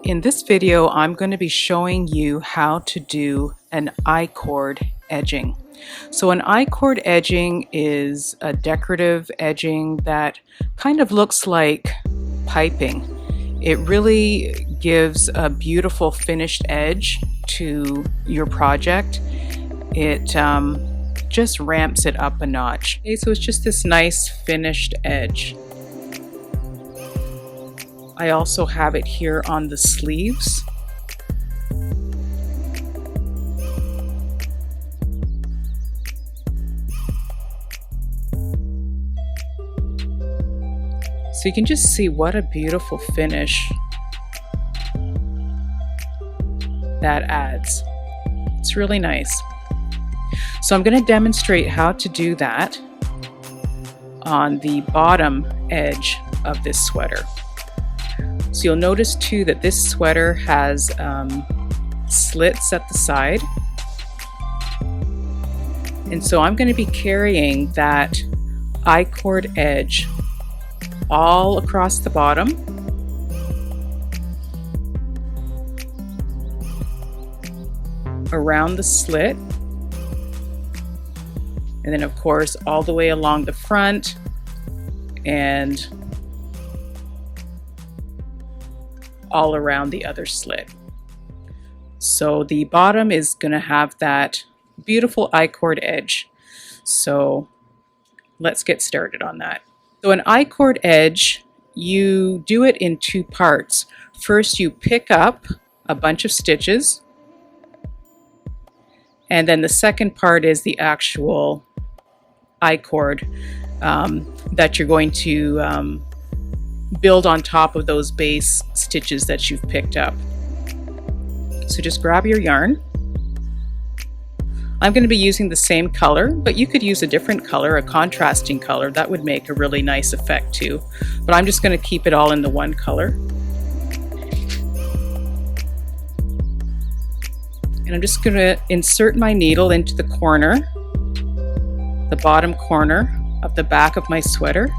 In this video, I'm going to be showing you how to do an I-Chord edging. So an I-Chord edging is a decorative edging that kind of looks like piping. It really gives a beautiful finished edge to your project. It just ramps it up a notch. Okay, so it's just this nice finished edge. I also have it here on the sleeves. So you can just see what a beautiful finish that adds. It's really nice. So I'm going to demonstrate how to do that on the bottom edge of this sweater. So you'll notice too that this sweater has slits at the side. And so I'm going to be carrying that I-Chord edge all across the bottom. Around the slit. And then of course all the way along the front and all around the other slit. So the bottom is going to have that beautiful I-Chord edge. So let's get started on that. So an I-Chord edge, you do it in two parts. First you pick up a bunch of stitches, and then the second part is the actual I-Chord that you're going to build on top of those base stitches that you've picked up. So just grab your yarn. I'm going to be using the same color, but you could use a different color, a contrasting color. That would make a really nice effect too. But I'm just going to keep it all in the one color. And I'm just going to insert my needle into the corner, the bottom corner of the back of my sweater.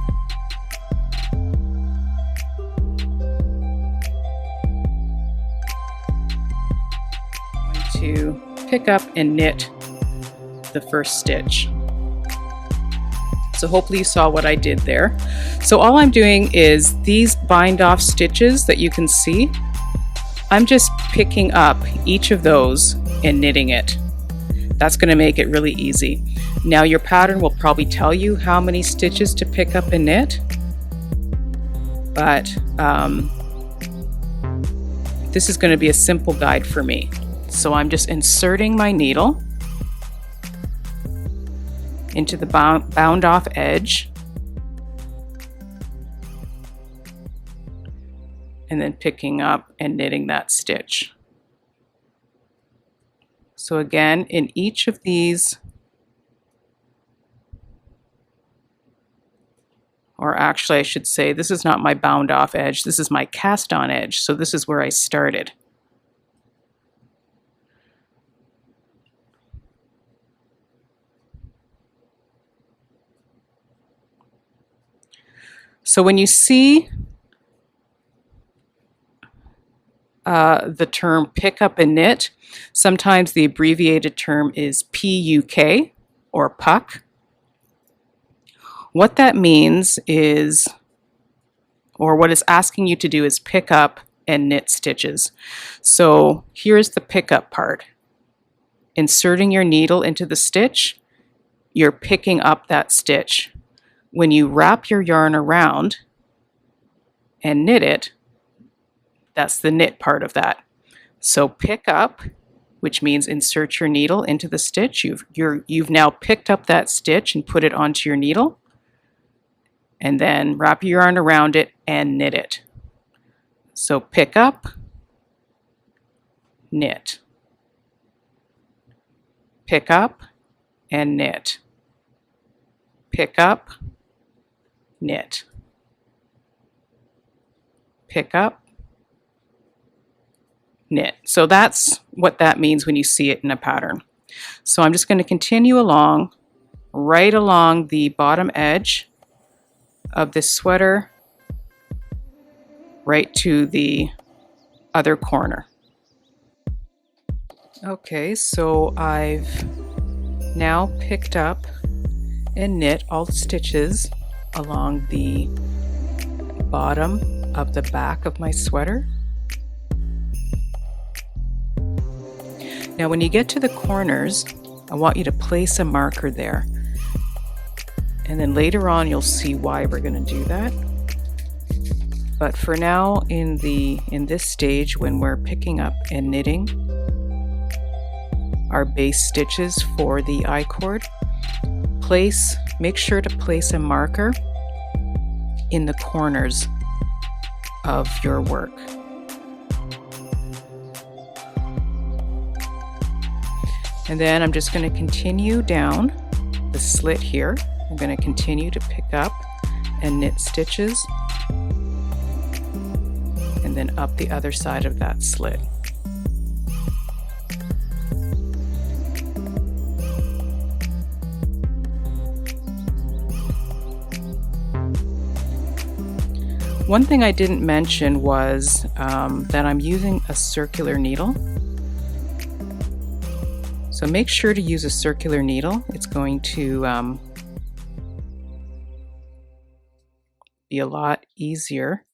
To pick up and knit the first stitch. So hopefully you saw what I did there. So all I'm doing is these bind off stitches that you can see, I'm just picking up each of those and knitting it. That's going to make it really easy. Now your pattern will probably tell you how many stitches to pick up and knit, but this is going to be a simple guide for me. So I'm just inserting my needle into the bound off edge and then picking up and knitting that stitch. So again, in each of these, or actually I should say, this is not my bound off edge, this is my cast on edge. So this is where I started. So when you see the term pick up and knit, sometimes the abbreviated term is PUK or puck. What that means is, or what it's asking you to do, is pick up and knit stitches. So here's the pick up part. Inserting your needle into the stitch, you're picking up that stitch. When you wrap your yarn around and knit it, that's the knit part of that. So pick up, which means insert your needle into the stitch. You've now picked up that stitch and put it onto your needle, and then wrap your yarn around it and knit it. So pick up, knit, pick up and knit, pick up, knit, pick up, knit. So that's what that means when you see it in a pattern. So I'm just going to continue along, right along the bottom edge of this sweater, right to the other corner. Okay, so I've now picked up and knit all the stitches along the bottom of the back of my sweater. Now when you get to the corners, I want you to place a marker there. And then later on you'll see why we're going to do that. But for now, in this stage, when we're picking up and knitting our base stitches for the I-Chord, make sure to place a marker in the corners of your work. And then I'm just going to continue down the slit here. I'm going to continue to pick up and knit stitches, and then up the other side of that slit. One thing I didn't mention was that I'm using a circular needle. So make sure to use a circular needle. It's going to be a lot easier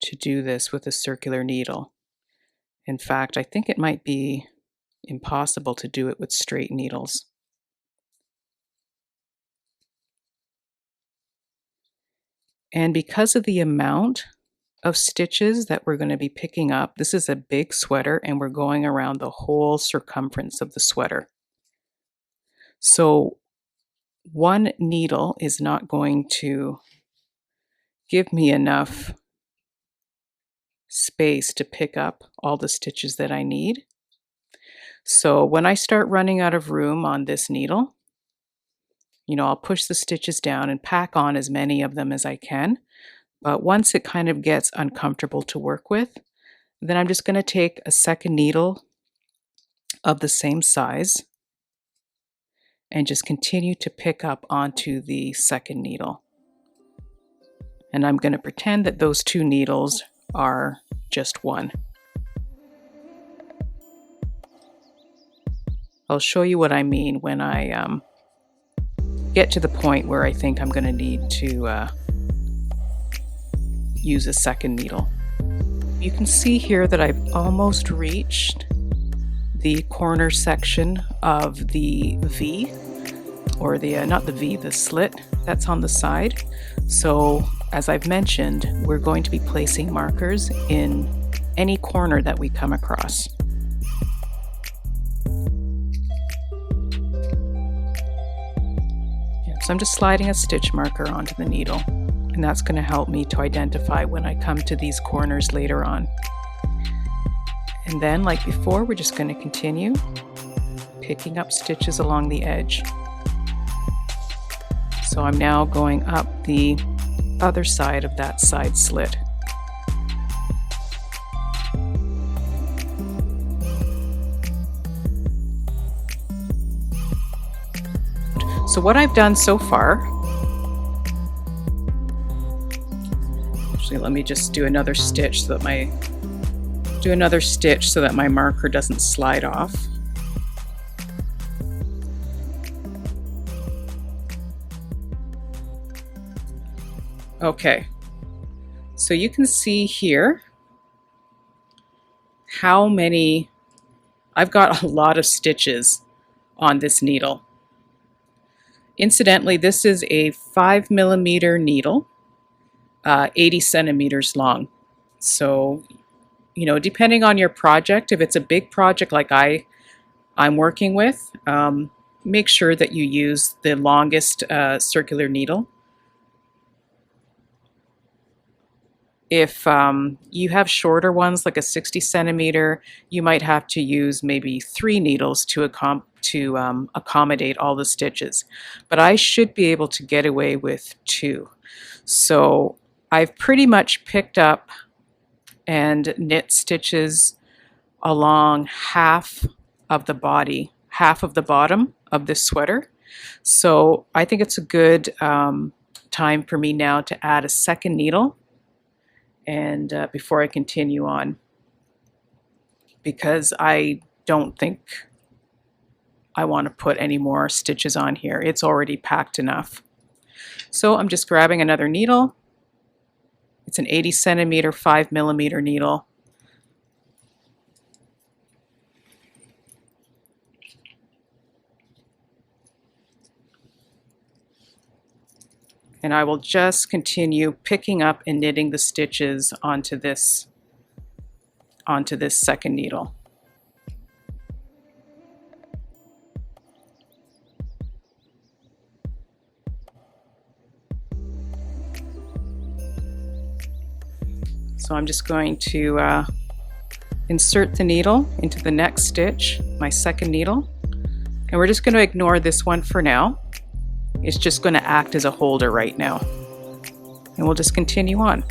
to do this with a circular needle. In fact, I think it might be impossible to do it with straight needles. And because of the amount of stitches that we're going to be picking up, this is a big sweater and we're going around the whole circumference of the sweater. So one needle is not going to give me enough space to pick up all the stitches that I need. So when I start running out of room on this needle, I'll push the stitches down and pack on as many of them as I can. But once it kind of gets uncomfortable to work with, then I'm just going to take a second needle of the same size and just continue to pick up onto the second needle. And I'm going to pretend that those two needles are just one. I'll show you what I mean when I get to the point where I think I'm going to need to use a second needle. You can see here that I've almost reached the corner section of the V, or the slit that's on the side. So as I've mentioned, we're going to be placing markers in any corner that we come across. So I'm just sliding a stitch marker onto the needle, and that's going to help me to identify when I come to these corners later on. And then, like before, we're just going to continue picking up stitches along the edge. So I'm now going up the other side of that side slit. So what I've done so far, actually let me just do another stitch so that my marker doesn't slide off. Okay, so you can see here how many, I've got a lot of stitches on this needle. Incidentally, this is a 5mm needle, 80 centimeters long. So, depending on your project, if it's a big project like I'm working with, make sure that you use the longest circular needle. If you have shorter ones, like a 60 centimeter, you might have to use maybe 3 needles to accommodate all the stitches. But I should be able to get away with 2. So I've pretty much picked up and knit stitches along half of the body, half of the bottom of this sweater. So I think it's a good time for me now to add a second needle and before I continue on, because I don't think I want to put any more stitches on here. It's already packed enough. So I'm just grabbing another needle. It's an 80 centimeter, 5 millimeter needle. And I will just continue picking up and knitting the stitches onto this second needle. So I'm just going to insert the needle into the next stitch, my second needle, and we're just going to ignore this one for now. It's just going to act as a holder right now, and we'll just continue on.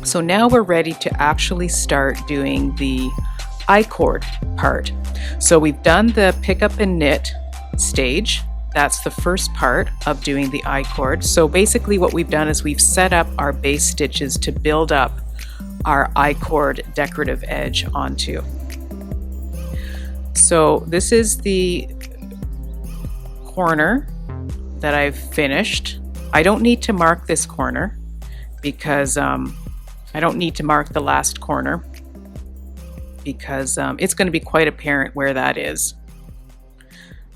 So now we're ready to actually start doing the I-Chord part. So we've done the pick up and knit stage. That's the first part of doing the I-Chord. So basically what we've done is we've set up our base stitches to build up our I-Chord decorative edge onto. So this is the corner that I've finished. I don't need to mark this corner because I don't need to mark the last corner because it's going to be quite apparent where that is.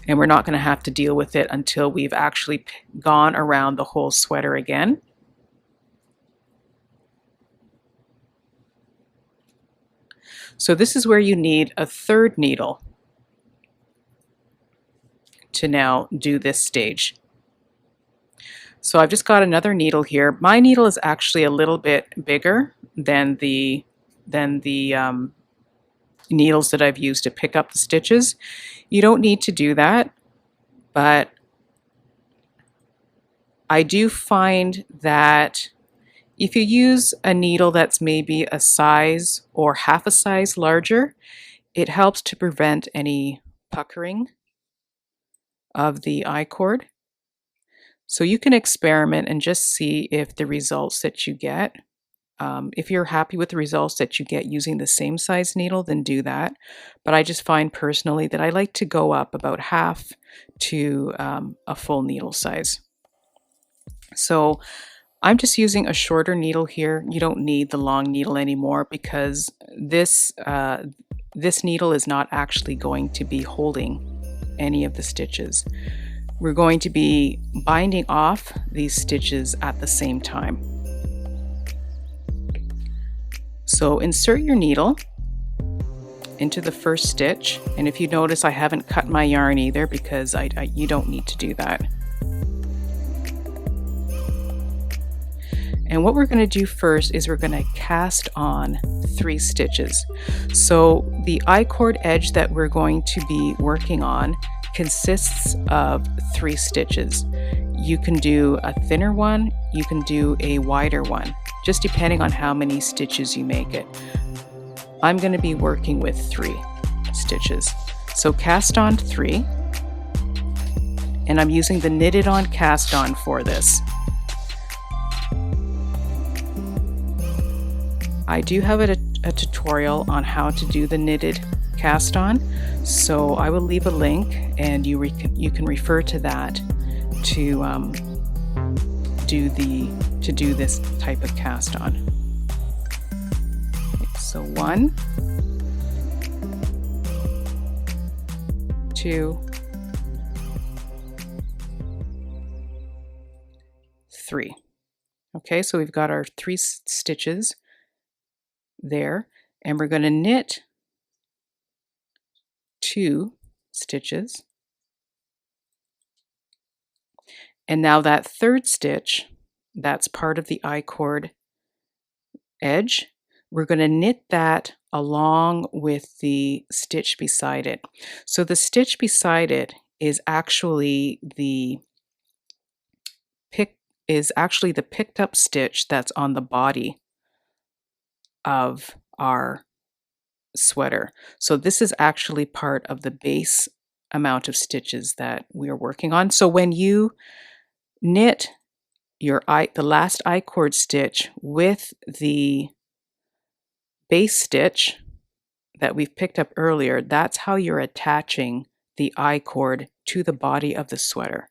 And we're not going to have to deal with it until we've actually gone around the whole sweater again. So this is where you need a third needle to now do this stage. So I've just got another needle here. My needle is actually a little bit bigger than the needles that I've used to pick up the stitches. You don't need to do that, but I do find that if you use a needle that's maybe a size or half a size larger, it helps to prevent any puckering of the I-Chord. So you can experiment and just see if the results that you get, if you're happy with the results that you get using the same size needle, then do that. But I just find personally that I like to go up about half to a full needle size. So I'm just using a shorter needle here. You don't need the long needle anymore because this needle is not actually going to be holding any of the stitches. We're going to be binding off these stitches at the same time. So insert your needle into the first stitch, and if you notice I haven't cut my yarn either because you don't need to do that. And what we're going to do first is we're going to cast on 3 stitches. So the I-Chord edge that we're going to be working on consists of 3 stitches. You can do a thinner one, you can do a wider one, just depending on how many stitches you make it. I'm going to be working with 3 stitches. So cast on 3, and I'm using the knitted on cast on for this. I do have a tutorial on how to do the knitted cast on, so I will leave a link and you can refer to that to do this type of cast on. Okay, so 1, 2, 3. Okay, so we've got our 3 stitches there, and we're going to knit 2 stitches, and now that third stitch, that's part of the I-Chord edge, we're going to knit that along with the stitch beside it. So the stitch beside it is actually the picked up stitch that's on the body of our sweater. So this is actually part of the base amount of stitches that we are working on. So when you knit the last I-cord stitch with the base stitch that we've picked up earlier, that's how you're attaching the I-cord to the body of the sweater.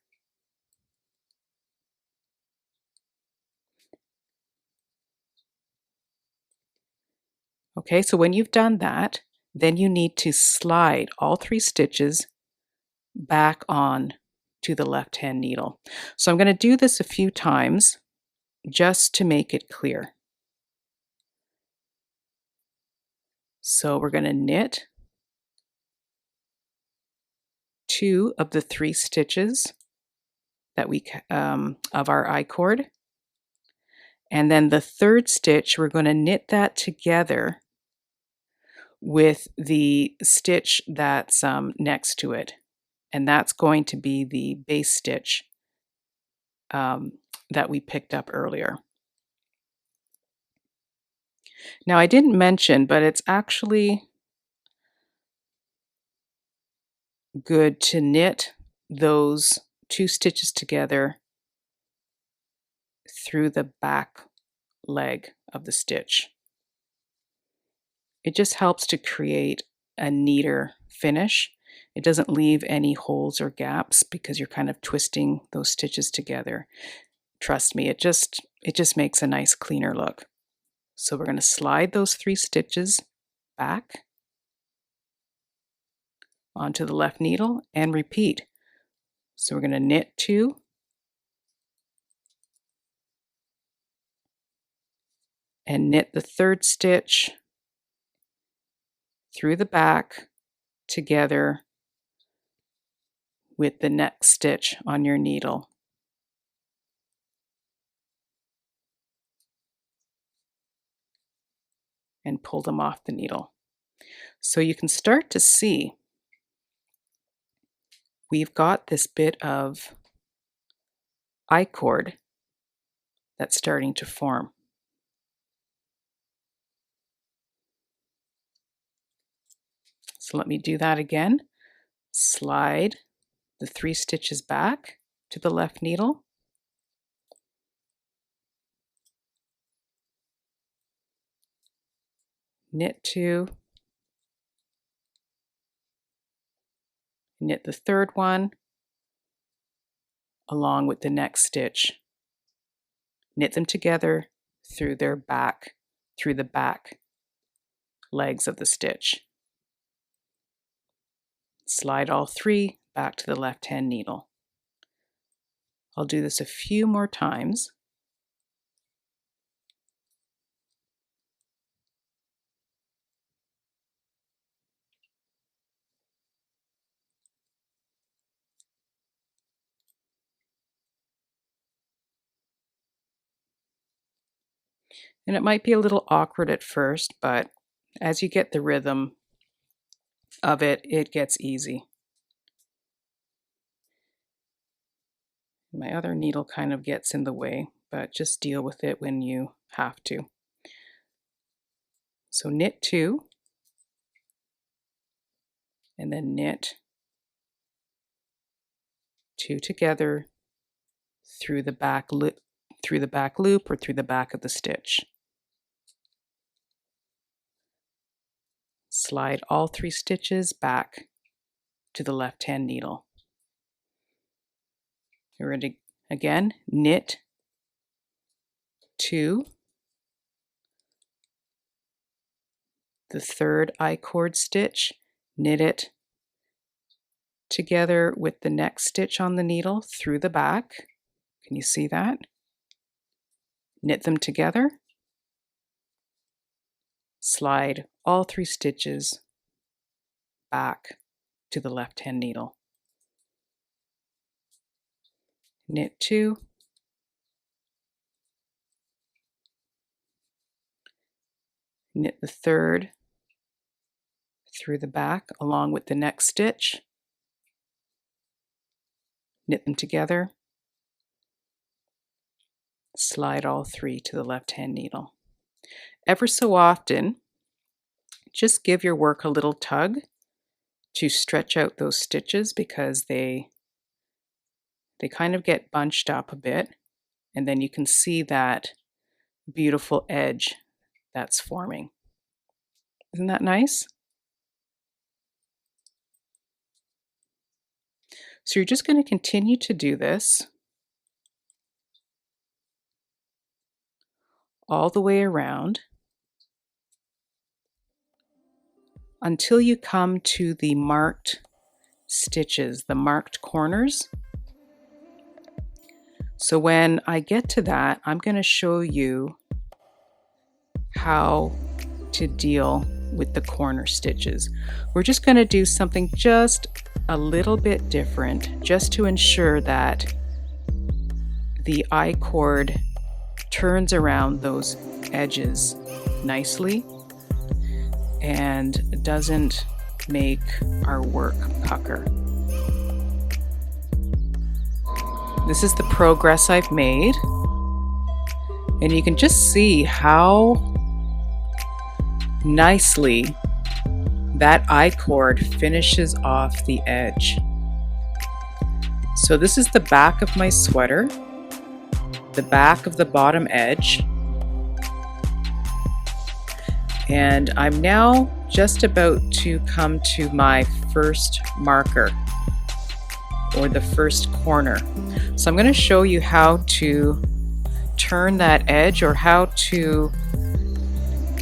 Okay, so when you've done that, then you need to slide all 3 stitches back on to the left-hand needle. So I'm going to do this a few times just to make it clear. So we're going to knit 2 of the 3 stitches that we of our I-cord, and then the 3rd stitch we're going to knit that together with the stitch that's next to it, and that's going to be the base stitch that we picked up earlier. Now I didn't mention, but it's actually good to knit those 2 stitches together through the back leg of the stitch. It just helps to create a neater finish. It doesn't leave any holes or gaps because you're kind of twisting those stitches together. Trust me, it just makes a nice cleaner look. So we're going to slide those 3 stitches back onto the left needle and repeat. So we're going to knit 2, and knit the 3rd stitch through the back together with the next stitch on your needle. And pull them off the needle. So you can start to see we've got this bit of I-cord that's starting to form. So let me do that again. Slide the 3 stitches back to the left needle. Knit 2. Knit the 3rd one along with the next stitch. Knit them together through the back legs of the stitch. Slide all 3 back to the left-hand needle. I'll do this a few more times. And it might be a little awkward at first, but as you get the rhythm of it, it gets easy. My other needle kind of gets in the way, but just deal with it when you have to. So knit 2, and then knit 2 together through the back loop or through the back of the stitch. Slide all 3 stitches back to the left-hand needle. You're ready again. Knit 2, the 3rd I-cord stitch, knit it together with the next stitch on the needle through the back. Can you see that? Knit them together. Slide all 3 stitches back to the left-hand needle. Knit 2, knit the 3rd through the back along with the next stitch, knit them together, slide all three to the left hand needle. Ever so often, just give your work a little tug to stretch out those stitches because they kind of get bunched up a bit, and then you can see that beautiful edge that's forming. Isn't that nice? So you're just going to continue to do this all the way around until you come to the marked stitches, the marked corners. So when I get to that, I'm going to show you how to deal with the corner stitches. We're just going to do something just a little bit different, just to ensure that the I-Chord turns around those edges nicely and doesn't make our work pucker. This is the progress I've made, and you can just see how nicely that I-Chord finishes off the edge. So this is the back of my sweater, the back of the bottom edge, and I'm now just about to come to my first marker, or the first corner. So I'm going to show you how to turn that edge, or how to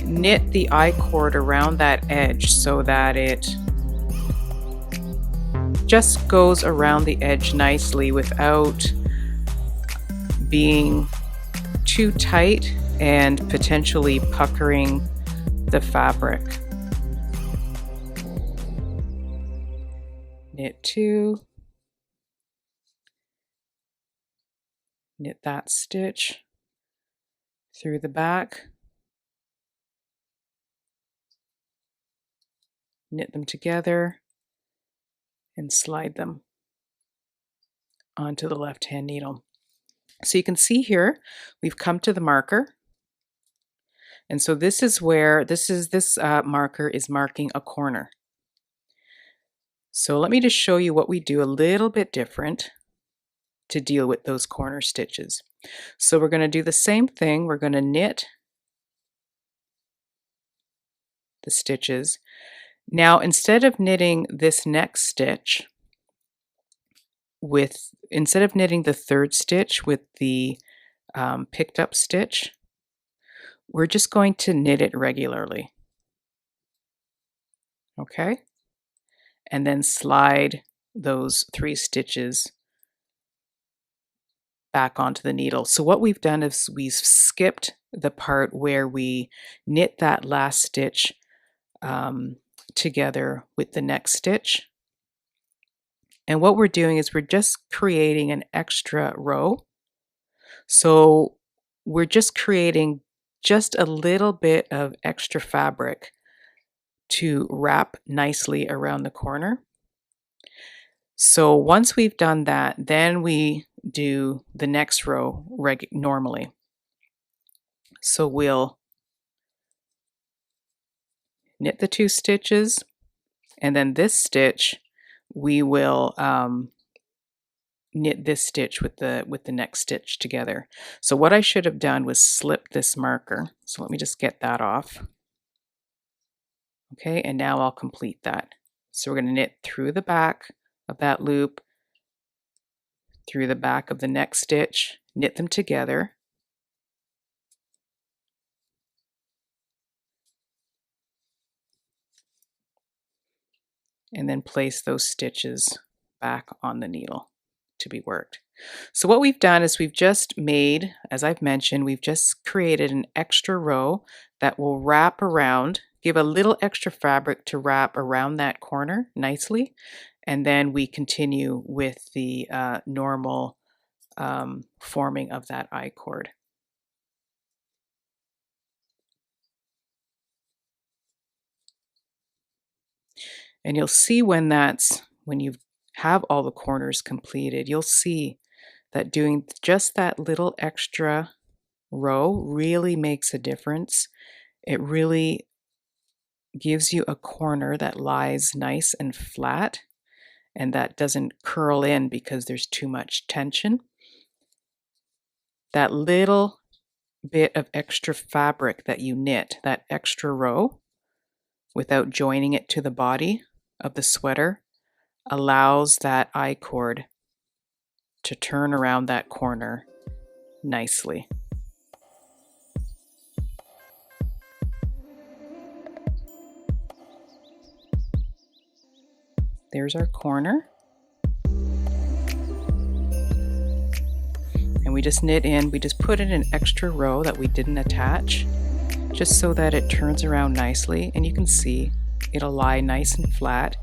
knit the I-Chord around that edge so that it just goes around the edge nicely without being too tight and potentially puckering the fabric. Knit two, knit that stitch through the back, knit them together, and slide them onto the left hand needle. So you can see here we've come to the marker, and so this is where this marker is marking a corner. So let me just show you what we do a little bit different to deal with those corner stitches. So we're going to do the same thing. We're going to knit the stitches. Now, instead of knitting this next stitch instead of knitting the third stitch with the picked up stitch, we're just going to knit it regularly. Okay? And then slide those 3 stitches back onto the needle. So what we've done is we've skipped the part where we knit that last stitch together with the next stitch. And what we're doing is we're just creating an extra row. So we're just creating just a little bit of extra fabric to wrap nicely around the corner. So once we've done that, then we do the next row normally. So we'll knit the 2 stitches, and then this stitch we will knit this stitch with the next stitch together. So what I should have done was slip this marker. So let me just get that off. Okay, and now I'll complete that. So we're going to knit through the back of that loop, through the back of the next stitch, knit them together, and then place those stitches back on the needle to be worked. So what we've done is we've just made, as I've mentioned, we've just created an extra row that will wrap around, give a little extra fabric to wrap around that corner nicely, and then we continue with the normal forming of that I-Chord. And you'll see when you have all the corners completed, you'll see that doing just that little extra row really makes a difference. It really gives you a corner that lies nice and flat and that doesn't curl in because there's too much tension. That little bit of extra fabric that you knit, that extra row, without joining it to the body of the sweater, allows that I-cord to turn around that corner nicely. There's our corner. And we just knit in, we just put in an extra row that we didn't attach, just so that it turns around nicely. And you can see it'll lie nice and flat.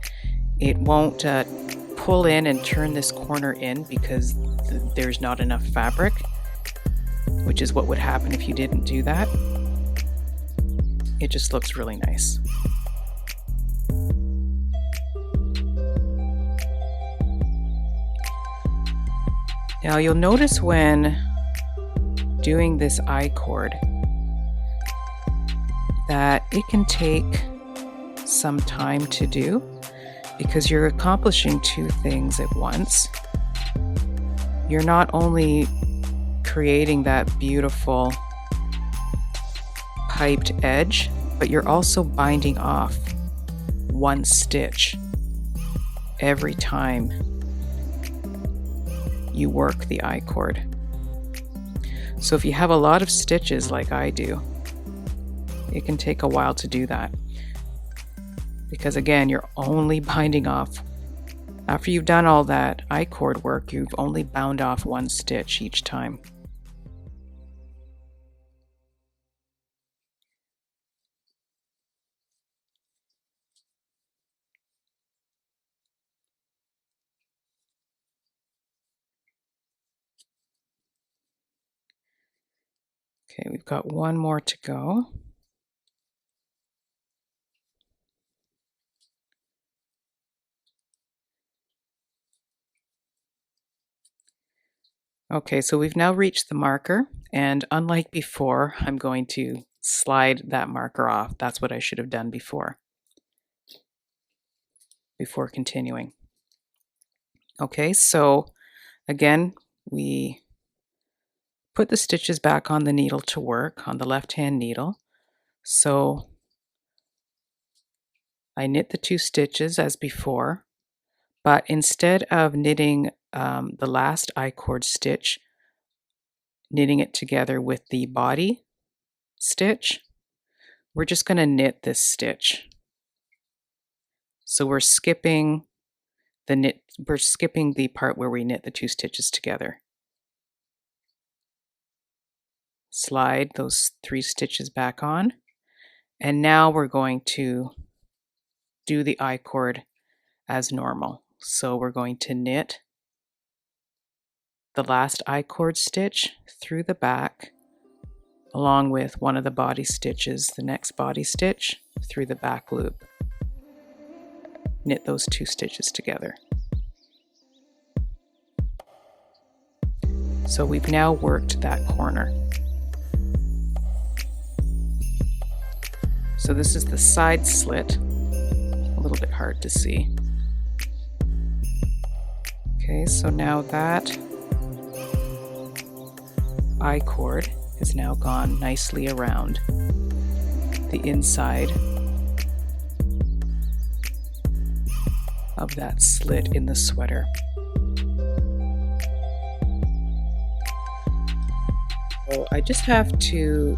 It won't pull in and turn this corner in because there's not enough fabric, which is what would happen if you didn't do that. It just looks really nice. Now you'll notice when doing this I-cord that it can take some time to do because you're accomplishing two things at once. You're not only creating that beautiful piped edge, but you're also binding off one stitch every time you work the I-cord. So if you have a lot of stitches like I do, it can take a while to do that. Because again, you're only binding off. After you've done all that I-cord work, you've only bound off one stitch each time. Okay, we've got one more to go. Okay, so we've now reached the marker, and unlike before, I'm going to slide that marker off. That's what I should have done before continuing. Okay, so again, we put the stitches back on the needle to work, on the left-hand needle. So I knit the 2 stitches as before, but instead of knitting the last I-cord stitch, knitting it together with the body stitch, we're just going to knit this stitch. So we're skipping the part where we knit the 2 stitches together. Slide those 3 stitches back on, and now we're going to do the I-cord as normal. So we're going to knit the last I-cord stitch through the back, along with one of the body stitches, the next body stitch through the back loop. Knit those 2 stitches together. So we've now worked that corner. So this is the side slit, a little bit hard to see. Okay, so now that I-cord has now gone nicely around the inside of that slit in the sweater. So I just have to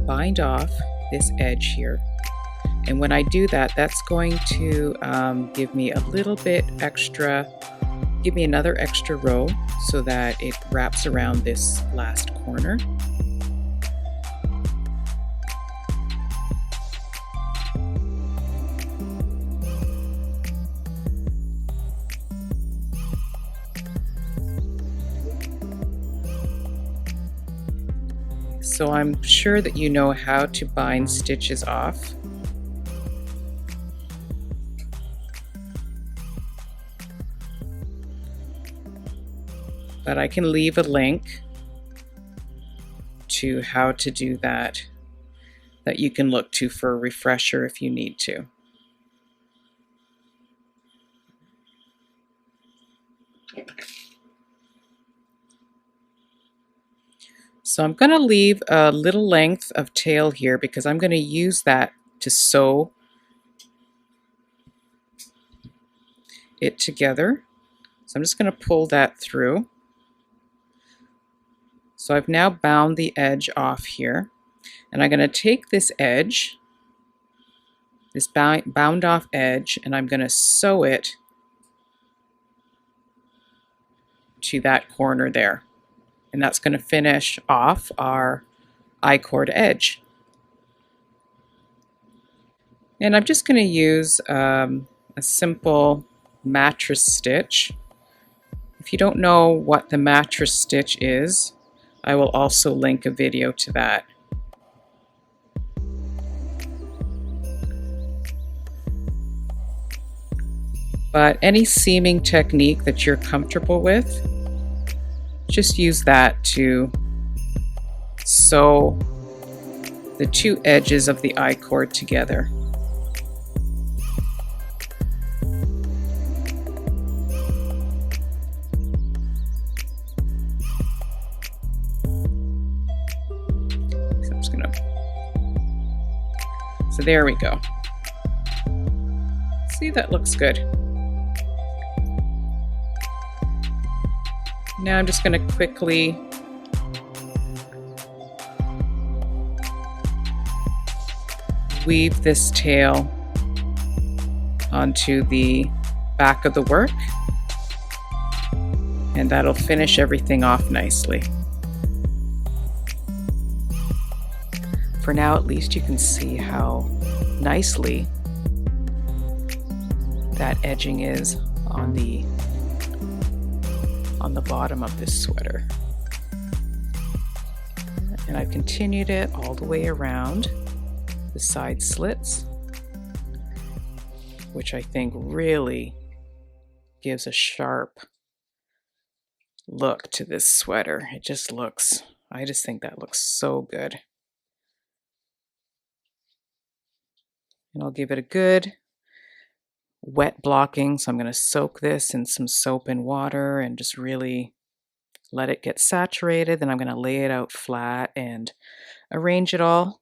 bind off this edge here, and when I do that, that's going to give me a little bit extra, give me another extra row so that it wraps around this last corner. So I'm sure that you know how to bind stitches off. but I can leave a link to how to do that you can look to for a refresher if you need to. So I'm going to leave a little length of tail here because I'm going to use that to sew it together. So I'm just going to pull that through. So I've now bound the edge off here, and I'm going to take this edge, this bound off edge, and I'm going to sew it to that corner there. And that's going to finish off our I-Chord edge. And I'm just going to use a simple mattress stitch. If you don't know what the mattress stitch is, I will also link a video to that. But any seaming technique that you're comfortable with, just use that to sew the two edges of the I-Chord together. So there we go. See, that looks good. Now I'm just going to quickly weave this tail onto the back of the work, and that'll finish everything off nicely. For now, at least you can see how nicely that edging is on the bottom of this sweater. And I've continued it all the way around the side slits, which I think really gives a sharp look to this sweater. It just looks, I just think that looks so good. And I'll give it a good wet blocking. So I'm going to soak this in some soap and water and just really let it get saturated. Then I'm going to lay it out flat and arrange it all,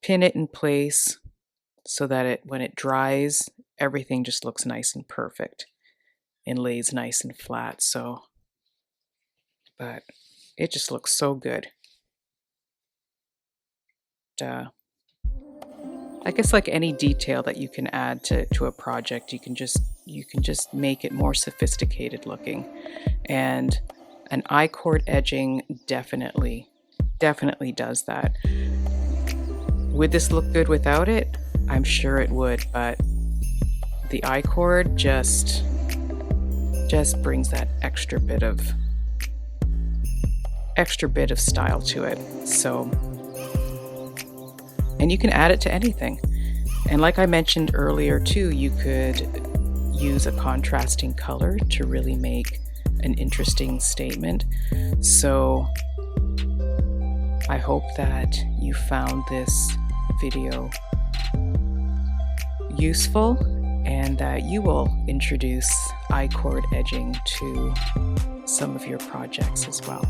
pin it in place so that when it dries, everything just looks nice and perfect and lays nice and flat. So, but it just looks so good. I guess like any detail that you can add to a project, you can just make it more sophisticated looking. And an I-Chord edging definitely does that. Would this look good without it? I'm sure it would, but the I-Chord just brings that extra bit of style to it. So, and you can add it to anything. And like I mentioned earlier too, you could use a contrasting color to really make an interesting statement. So I hope that you found this video useful and that you will introduce I-Chord edging to some of your projects as well.